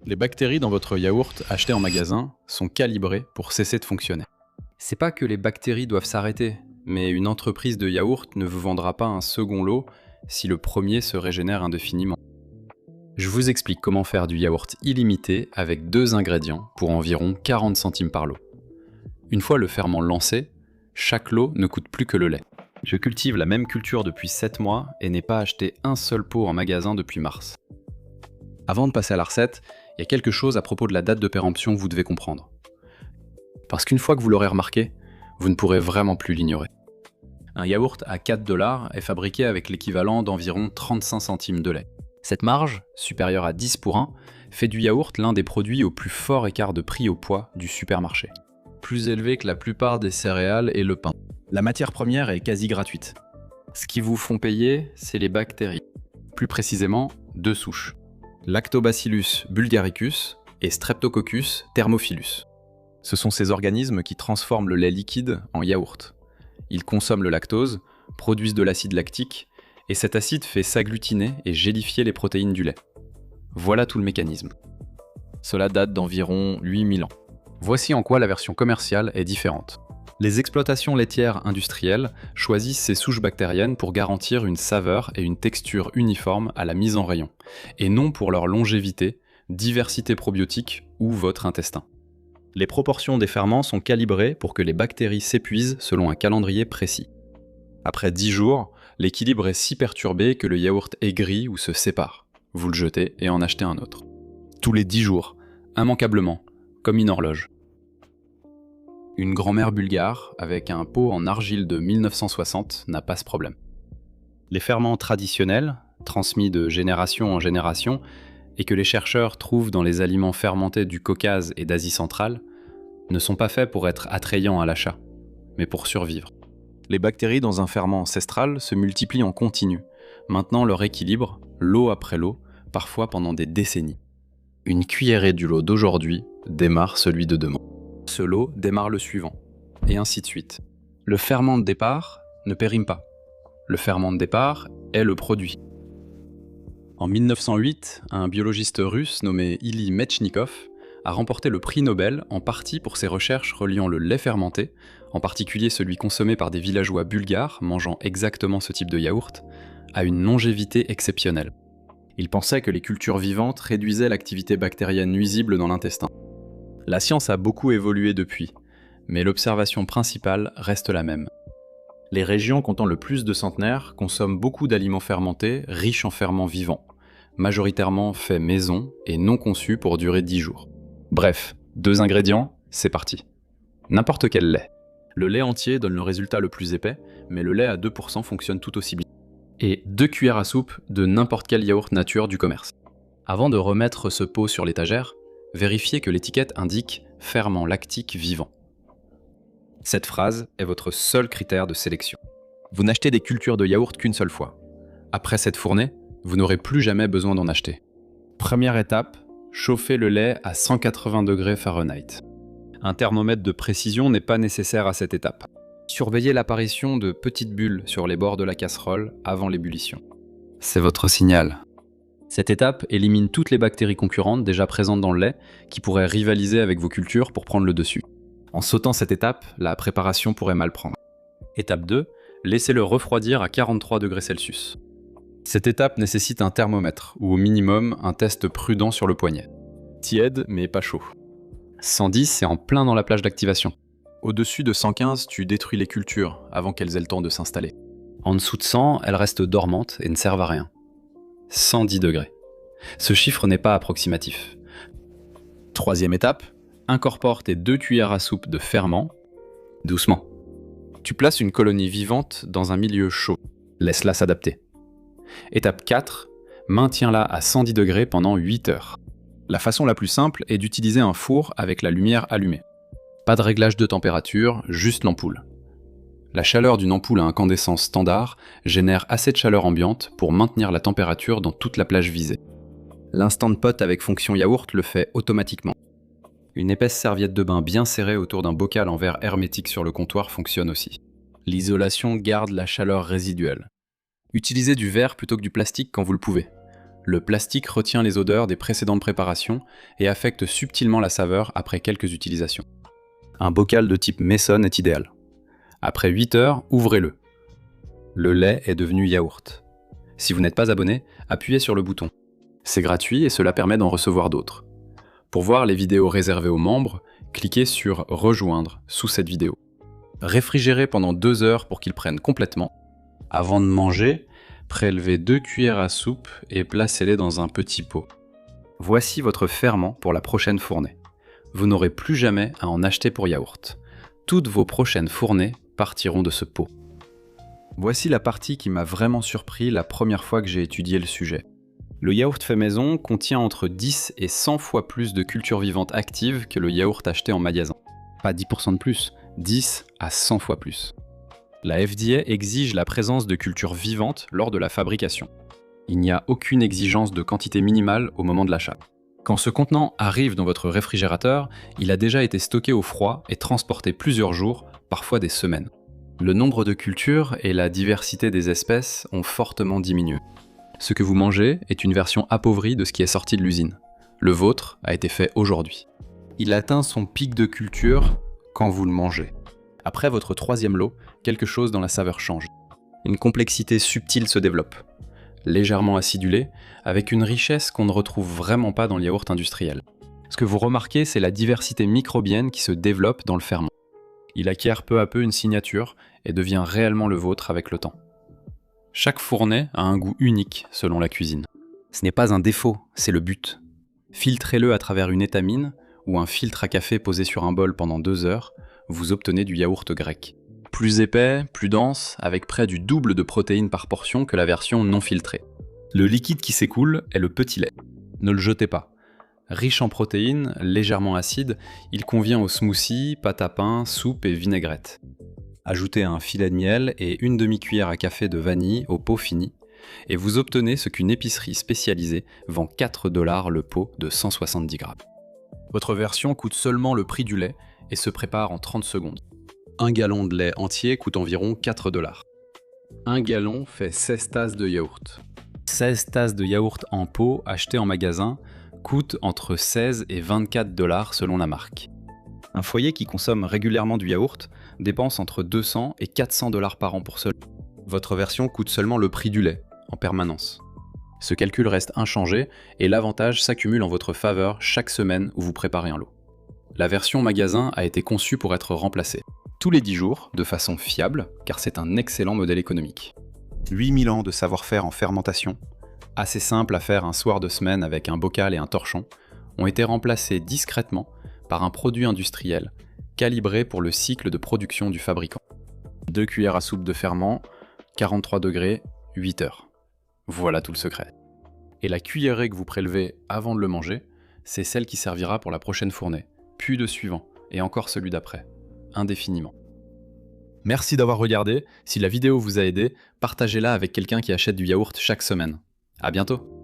Les bactéries dans votre yaourt acheté en magasin sont calibrées pour cesser de fonctionner. C'est pas que les bactéries doivent s'arrêter, mais une entreprise de yaourt ne vous vendra pas un second lot si le premier se régénère indéfiniment. Je vous explique comment faire du yaourt illimité avec 2 ingrédients pour environ 40 centimes par lot. Une fois le ferment lancé, chaque lot ne coûte plus que le lait. Je cultive la même culture depuis 7 mois et n'ai pas acheté un seul pot en magasin depuis mars. Avant de passer à la recette, il y a quelque chose à propos de la date de péremption que vous devez comprendre. Parce qu'une fois que vous l'aurez remarqué, vous ne pourrez vraiment plus l'ignorer. Un yaourt à 4 $ est fabriqué avec l'équivalent d'environ 35 centimes de lait. Cette marge, supérieure à 10 pour 1, fait du yaourt l'un des produits au plus fort écart de prix au poids du supermarché. Plus élevé que la plupart des céréales et le pain. La matière première est quasi gratuite. Ce qui vous font payer, c'est les bactéries. Plus précisément, 2 souches. Lactobacillus bulgaricus et Streptococcus thermophilus. Ce sont ces organismes qui transforment le lait liquide en yaourt. Ils consomment le lactose, produisent de l'acide lactique, et cet acide fait s'agglutiner et gélifier les protéines du lait. Voilà tout le mécanisme. Cela date d'environ 8000 ans. Voici en quoi la version commerciale est différente. Les exploitations laitières industrielles choisissent ces souches bactériennes pour garantir une saveur et une texture uniforme à la mise en rayon, et non pour leur longévité, diversité probiotique ou votre intestin. Les proportions des ferments sont calibrées pour que les bactéries s'épuisent selon un calendrier précis. Après 10 jours, l'équilibre est si perturbé que le yaourt aigrit ou se sépare. Vous le jetez et en achetez un autre. Tous les 10 jours, immanquablement, comme une horloge. Une grand-mère bulgare, avec un pot en argile de 1960, n'a pas ce problème. Les ferments traditionnels, transmis de génération en génération, et que les chercheurs trouvent dans les aliments fermentés du Caucase et d'Asie centrale, ne sont pas faits pour être attrayants à l'achat, mais pour survivre. Les bactéries dans un ferment ancestral se multiplient en continu, maintenant leur équilibre, lot après lot, parfois pendant des décennies. Une cuillerée du lot d'aujourd'hui démarre celui de demain. Ce lot démarre le suivant, et ainsi de suite. Le ferment de départ ne périme pas. Le ferment de départ est le produit. En 1908, un biologiste russe nommé Illy Metchnikov a remporté le prix Nobel en partie pour ses recherches reliant le lait fermenté, en particulier celui consommé par des villageois bulgares mangeant exactement ce type de yaourt, à une longévité exceptionnelle. Il pensait que les cultures vivantes réduisaient l'activité bactérienne nuisible dans l'intestin. La science a beaucoup évolué depuis, mais l'observation principale reste la même. Les régions comptant le plus de centenaires consomment beaucoup d'aliments fermentés riches en ferments vivants, majoritairement faits maison et non conçus pour durer 10 jours. Bref, 2 ingrédients, c'est parti. N'importe quel lait. Le lait entier donne le résultat le plus épais, mais le lait à 2% fonctionne tout aussi bien. Et 2 cuillères à soupe de n'importe quel yaourt nature du commerce. Avant de remettre ce pot sur l'étagère, vérifiez que l'étiquette indique « ferment lactique vivant ». Cette phrase est votre seul critère de sélection. Vous n'achetez des cultures de yaourt qu'une seule fois. Après cette fournée, vous n'aurez plus jamais besoin d'en acheter. Première étape, chauffez le lait à 180 degrés Fahrenheit. Un thermomètre de précision n'est pas nécessaire à cette étape. Surveillez l'apparition de petites bulles sur les bords de la casserole avant l'ébullition. C'est votre signal. Cette étape élimine toutes les bactéries concurrentes déjà présentes dans le lait qui pourraient rivaliser avec vos cultures pour prendre le dessus. En sautant cette étape, la préparation pourrait mal prendre. Étape 2, laissez-le refroidir à 43 degrés Celsius. Cette étape nécessite un thermomètre, ou au minimum un test prudent sur le poignet. Tiède, mais pas chaud. 110, c'est en plein dans la plage d'activation. Au-dessus de 115, tu détruis les cultures avant qu'elles aient le temps de s'installer. En dessous de 100, elles restent dormantes et ne servent à rien. 110 degrés. Ce chiffre n'est pas approximatif. Troisième étape, incorpore tes 2 cuillères à soupe de ferment, doucement. Tu places une colonie vivante dans un milieu chaud. Laisse-la s'adapter. Étape 4, maintiens-la à 110 degrés pendant 8 heures. La façon la plus simple est d'utiliser un four avec la lumière allumée. Pas de réglage de température, juste l'ampoule. La chaleur d'une ampoule à incandescence standard génère assez de chaleur ambiante pour maintenir la température dans toute la plage visée. L'instant pot avec fonction yaourt le fait automatiquement. Une épaisse serviette de bain bien serrée autour d'un bocal en verre hermétique sur le comptoir fonctionne aussi. L'isolation garde la chaleur résiduelle. Utilisez du verre plutôt que du plastique quand vous le pouvez. Le plastique retient les odeurs des précédentes préparations et affecte subtilement la saveur après quelques utilisations. Un bocal de type Mason est idéal. Après 8 heures, ouvrez-le. Le lait est devenu yaourt. Si vous n'êtes pas abonné, appuyez sur le bouton. C'est gratuit et cela permet d'en recevoir d'autres. Pour voir les vidéos réservées aux membres, cliquez sur « Rejoindre » sous cette vidéo. Réfrigérez pendant 2 heures pour qu'ils prennent complètement. Avant de manger, prélevez 2 cuillères à soupe et placez-les dans un petit pot. Voici votre ferment pour la prochaine fournée. Vous n'aurez plus jamais à en acheter pour yaourt. Toutes vos prochaines fournées partiront de ce pot. Voici la partie qui m'a vraiment surpris la première fois que j'ai étudié le sujet. Le yaourt fait maison contient entre 10 et 100 fois plus de cultures vivantes actives que le yaourt acheté en magasin. Pas 10% de plus, 10 à 100 fois plus. La FDA exige la présence de cultures vivantes lors de la fabrication. Il n'y a aucune exigence de quantité minimale au moment de l'achat. Quand ce contenant arrive dans votre réfrigérateur, il a déjà été stocké au froid et transporté plusieurs jours, parfois des semaines. Le nombre de cultures et la diversité des espèces ont fortement diminué. Ce que vous mangez est une version appauvrie de ce qui est sorti de l'usine. Le vôtre a été fait aujourd'hui. Il atteint son pic de culture quand vous le mangez. Après votre 3e lot, quelque chose dans la saveur change. Une complexité subtile se développe, légèrement acidulée, avec une richesse qu'on ne retrouve vraiment pas dans le yaourt industriel. Ce que vous remarquez, c'est la diversité microbienne qui se développe dans le ferment. Il acquiert peu à peu une signature et devient réellement le vôtre avec le temps. Chaque fournée a un goût unique selon la cuisine. Ce n'est pas un défaut, c'est le but. Filtrez-le à travers une étamine ou un filtre à café posé sur un bol pendant 2 heures, vous obtenez du yaourt grec. Plus épais, plus dense, avec près du double de protéines par portion que la version non filtrée. Le liquide qui s'écoule est le petit lait. Ne le jetez pas. Riche en protéines, légèrement acide, il convient aux smoothies, pâte à pain, soupe et vinaigrette. Ajoutez un filet de miel et une demi-cuillère à café de vanille au pot fini, et vous obtenez ce qu'une épicerie spécialisée vend 4 $ le pot de 170 grammes. Votre version coûte seulement le prix du lait et se prépare en 30 secondes. Un gallon de lait entier coûte environ 4 $. Un gallon fait 16 tasses de yaourt. 16 tasses de yaourt en pot achetées en magasin coûtent entre 16 et 24 $ selon la marque. Un foyer qui consomme régulièrement du yaourt dépense entre 200 et 400 $ par an pour cela. Votre version coûte seulement le prix du lait, en permanence. Ce calcul reste inchangé et l'avantage s'accumule en votre faveur chaque semaine où vous préparez un lot. La version magasin a été conçue pour être remplacée tous les 10 jours, de façon fiable, car c'est un excellent modèle économique. 8000 ans de savoir-faire en fermentation, assez simple à faire un soir de semaine avec un bocal et un torchon, ont été remplacés discrètement par un produit industriel, calibré pour le cycle de production du fabricant. 2 cuillères à soupe de ferment, 43 degrés, 8 heures. Voilà tout le secret. Et la cuillerée que vous prélevez avant de le manger, c'est celle qui servira pour la prochaine fournée, puis le suivant, et encore celui d'après. Indéfiniment. Merci d'avoir regardé. Si la vidéo vous a aidé, partagez-la avec quelqu'un qui achète du yaourt chaque semaine. À bientôt!